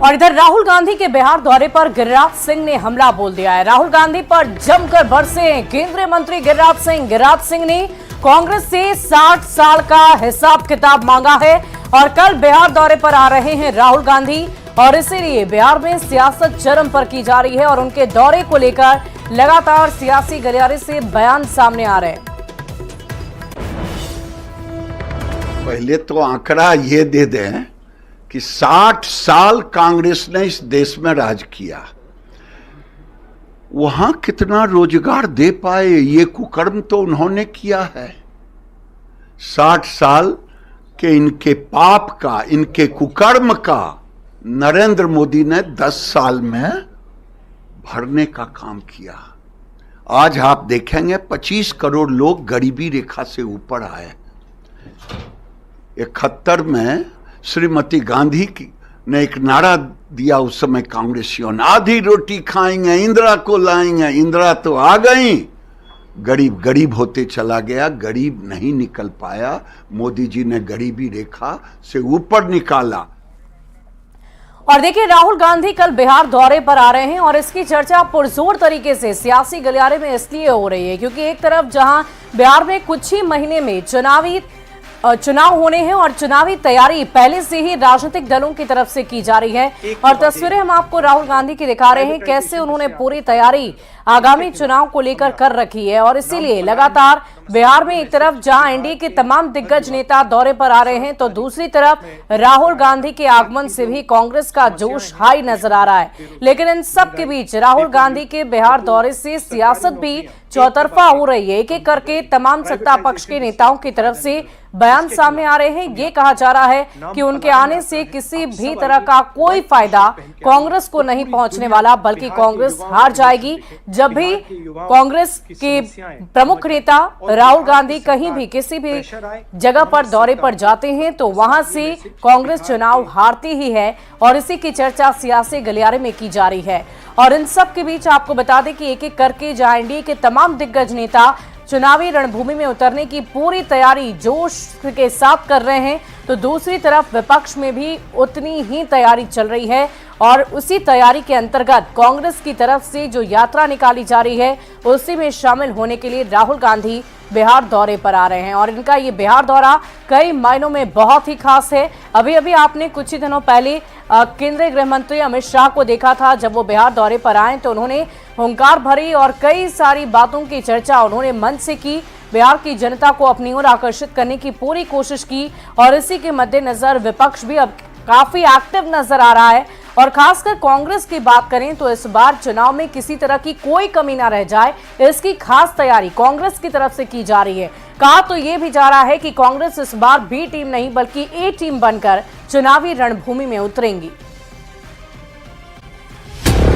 और इधर राहुल गांधी के बिहार दौरे पर गिरिराज सिंह ने हमला बोल दिया है। राहुल गांधी पर जमकर बरसे केंद्रीय मंत्री गिरिराज सिंह। गिरिराज सिंह ने कांग्रेस से 60 साल का हिसाब किताब मांगा है और कल बिहार दौरे पर आ रहे हैं राहुल गांधी और इसीलिए बिहार में सियासत चरम पर की जा रही है और उनके दौरे को लेकर लगातार सियासी गलियारे से बयान सामने आ रहे हैं। पहले तो आंकड़ा ये दे दें कि 60 साल कांग्रेस ने इस देश में राज किया, वहां कितना रोजगार दे पाए, ये कुकर्म तो उन्होंने किया है। 60 साल के इनके पाप का, इनके कुकर्म का नरेंद्र मोदी ने 10 साल में भरने का काम किया। आज आप देखेंगे 25 करोड़ लोग गरीबी रेखा से ऊपर आए। 71 में श्रीमती गांधी ने एक नारा दिया उस समय कांग्रेसियों ने, आधी रोटी खाएंगे इंदिरा को लाएंगे। इंदिरा तो आ गई, गरीब गरीब होते चला गया, गरीब नहीं निकल पाया। मोदी जी ने गरीबी रेखा से ऊपर निकाला। और देखिए, राहुल गांधी कल बिहार दौरे पर आ रहे हैं और इसकी चर्चा पुरजोर तरीके से सियासी गलियारे में इसलिए हो रही है क्योंकि एक तरफ जहां बिहार में कुछ ही महीने में चुनाव होने हैं और चुनावी तैयारी पहले से ही राजनीतिक दलों की तरफ से की जा रही है और तस्वीरें हम आपको राहुल गांधी की दिखा रहे हैं कैसे उन्होंने पूरी तैयारी आगामी चुनाव को लेकर कर रखी है और इसीलिए लगातार बिहार में एक तरफ जहां एनडीए के तमाम दिग्गज नेता दौरे पर आ रहे हैं तो दूसरी तरफ राहुल गांधी के आगमन से भी कांग्रेस का जोश हाई नजर आ रहा है। लेकिन इन सब के बीच राहुल गांधी के बिहार दौरे से सियासत भी चौतरफा हो रही है। एक एक करके तमाम सत्ता पक्ष के नेताओं की तरफ से बयान सामने आ रहे हैं। ये कहा जा रहा है कि उनके आने से किसी भी तरह का कोई फायदा कांग्रेस को नहीं पहुंचने वाला, बल्कि कांग्रेस हार जाएगी। जब भी कांग्रेस के प्रमुख नेता राहुल गांधी कहीं भी किसी भी जगह पर दौरे पर जाते हैं तो वहां से कांग्रेस चुनाव हारती ही है और इसी की चर्चा सियासी गलियारे में की जा रही है। और इन सब के बीच आपको बता दें कि एक एक करके जहां एनडीए के तमाम दिग्गज नेता चुनावी रणभूमि में उतरने की पूरी तैयारी जोश के साथ कर रहे हैं तो दूसरी तरफ विपक्ष में भी उतनी ही तैयारी चल रही है और उसी तैयारी के अंतर्गत कांग्रेस की तरफ से जो यात्रा निकाली जा रही है उसी में शामिल होने के लिए राहुल गांधी बिहार दौरे पर आ रहे हैं और इनका ये बिहार दौरा कई मायनों में बहुत ही खास है। अभी अभी आपने कुछ ही दिनों पहले केंद्रीय गृह मंत्री अमित शाह को देखा था। जब वो बिहार दौरे पर आए तो उन्होंने हुंकार भरी और कई सारी बातों की चर्चा उन्होंने मन से की। बिहार की जनता को अपनी ओर आकर्षित करने की पूरी कोशिश की और इसी के मद्देनजर विपक्ष भी अब काफी एक्टिव नजर आ रहा है और खासकर कांग्रेस की बात करें तो इस बार चुनाव में किसी तरह की कोई कमी ना रह जाए, इसकी खास तैयारी कांग्रेस की तरफ से की जा रही है। कहा तो ये भी जा रहा है कि कांग्रेस इस बार बी टीम नहीं बल्कि ए टीम बनकर चुनावी रणभूमि में उतरेंगी।